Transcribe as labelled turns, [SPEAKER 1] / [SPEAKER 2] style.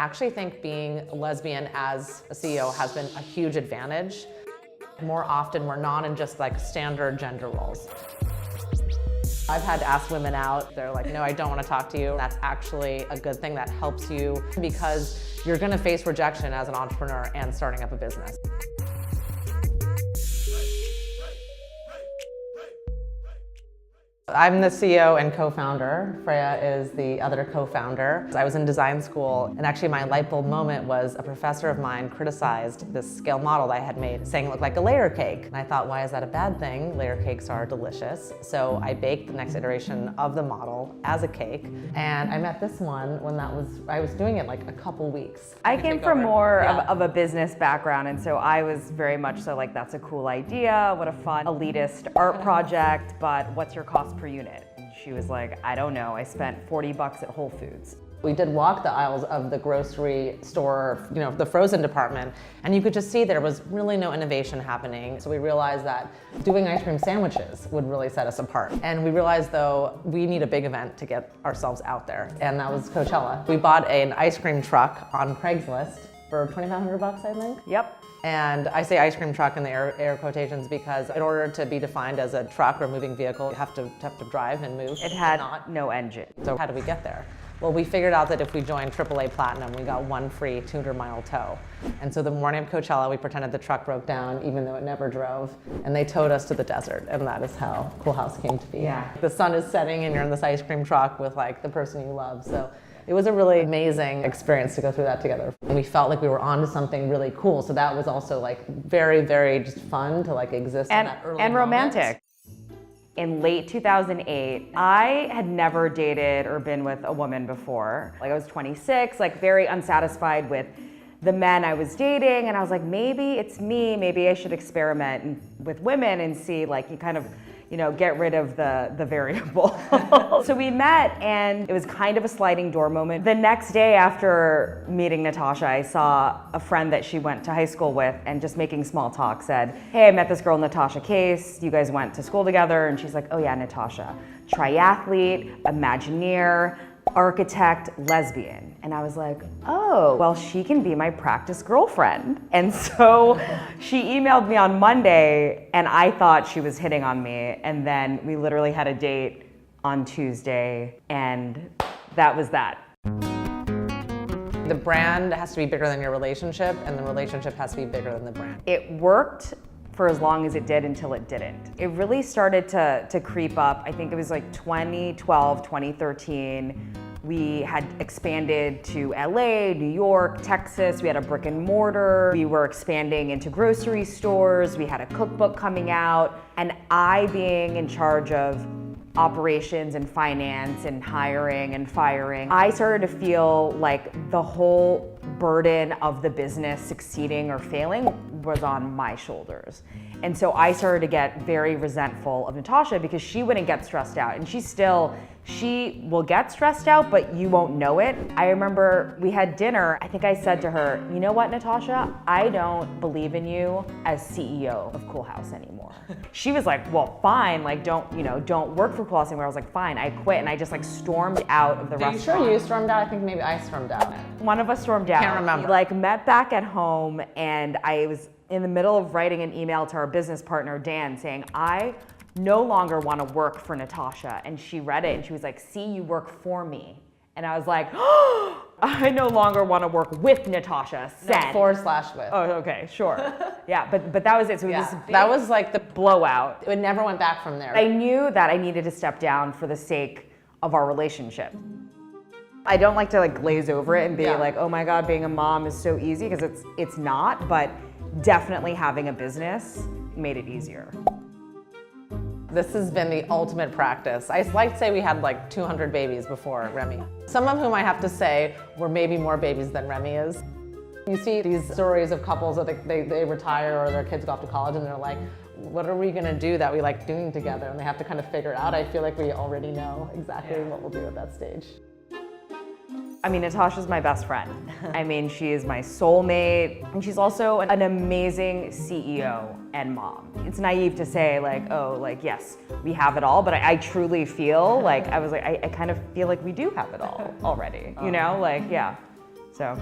[SPEAKER 1] actually think being a lesbian as a CEO has been a huge advantage. More often, we're not in just like standard gender roles. I've had to ask women out. They're like, no, I don't want to talk to you. That's actually a good thing that helps you because you're going to face rejection as an entrepreneur and starting up a business. I'm the CEO and co-founder. Freya is the other co-founder. I was in design school, and actually my light bulb moment was a professor of mine criticized this scale model that I had made, saying it looked like a layer cake. And I thought, why is that a bad thing? Layer cakes are delicious. So I baked the next iteration of the model as a cake, and I met this one when I was doing it like a couple weeks.
[SPEAKER 2] I came from more of a business background, and so I was very much so like, that's a cool idea, what a fun elitist art project, but what's your cost per unit? And she was like, I don't know, I spent $40 at Whole Foods.
[SPEAKER 1] We did walk the aisles of the grocery store, the frozen department, and you could just see there was really no innovation happening. So we realized that doing ice cream sandwiches would really set us apart. And we realized, though, we need a big event to get ourselves out there, and that was Coachella. We bought an ice cream truck on Craigslist for $2,500, I think.
[SPEAKER 2] Yep.
[SPEAKER 1] And I say ice cream truck in the air quotations because in order to be defined as a truck or moving vehicle, you have to drive and move.
[SPEAKER 2] It had no engine.
[SPEAKER 1] So how did we get there? Well, we figured out that if we joined AAA Platinum, we got one free 200-mile tow. And so the morning of Coachella, we pretended the truck broke down, even though it never drove, and they towed us to the desert, and that is how Coolhaus came to be.
[SPEAKER 2] Yeah.
[SPEAKER 1] The sun is setting, and you're in this ice cream truck with like the person you love. So it was a really amazing experience to go through that together. And we felt like we were onto something really cool. So that was also like very, very just fun to like exist in that early
[SPEAKER 2] and romantic.
[SPEAKER 1] moment.
[SPEAKER 2] In late 2008, I had never dated or been with a woman before. Like I was 26, like very unsatisfied with the men I was dating. And I was like, maybe it's me, maybe I should experiment with women and see like you kind of, get rid of the variable. So we met and it was kind of a sliding door moment. The next day after meeting Natasha, I saw a friend that she went to high school with and just making small talk said, hey, I met this girl, Natasha Case. You guys went to school together. And she's like, oh yeah, Natasha, triathlete, Imagineer, architect, lesbian. And I was like, oh, well, she can be my practice girlfriend. And so she emailed me on Monday and I thought she was hitting on me. And then we literally had a date on Tuesday and that was that.
[SPEAKER 1] The brand has to be bigger than your relationship and the relationship has to be bigger than the brand.
[SPEAKER 2] It worked for as long as it did until it didn't. It really started to creep up. I think it was like 2012, 2013. We had expanded to LA, New York, Texas. We had a brick and mortar. We were expanding into grocery stores. We had a cookbook coming out. And I being in charge of operations and finance and hiring and firing, I started to feel like the whole burden of the business succeeding or failing was on my shoulders. And so I started to get very resentful of Natasha because she wouldn't get stressed out. And she will get stressed out, but you won't know it. I remember we had dinner. I think I said to her, you know what, Natasha? I don't believe in you as CEO of Coolhaus anymore. She was like, well, fine, like don't work for Coolhaus anymore. I was like, fine, I quit. And I just like stormed out of the restaurant.
[SPEAKER 1] Are you sure you stormed out? I think maybe I stormed out.
[SPEAKER 2] One of us stormed out.
[SPEAKER 1] Can't remember.
[SPEAKER 2] We like met back at home and I was in the middle of writing an email to our business partner, Dan, saying, I no longer want to work for Natasha. And she read it and she was like, see, you work for me. And I was like, oh, I no longer want to work with Natasha. Send.
[SPEAKER 1] No, /with.
[SPEAKER 2] Oh, okay, sure. Yeah, but that was it. So it was this big
[SPEAKER 1] that was like the
[SPEAKER 2] blowout.
[SPEAKER 1] It never went back from there.
[SPEAKER 2] I knew that I needed to step down for the sake of our relationship. I don't like to like glaze over it and be like, oh my God, being a mom is so easy, because it's not, but definitely having a business made it easier.
[SPEAKER 1] This has been the ultimate practice. I like to say we had like 200 babies before Remy. Some of whom I have to say were maybe more babies than Remy is. You see these stories of couples that they retire or their kids go off to college and they're like, what are we gonna do that we like doing together? And they have to kind of figure it out. I feel like we already know exactly what we'll do at that stage.
[SPEAKER 2] I mean, Natasha's my best friend. I mean, she is my soulmate, and she's also an amazing CEO and mom. It's naive to say like, oh, like, yes, we have it all, but I truly feel like, I kind of feel like we do have it all already, you know, like, yeah. So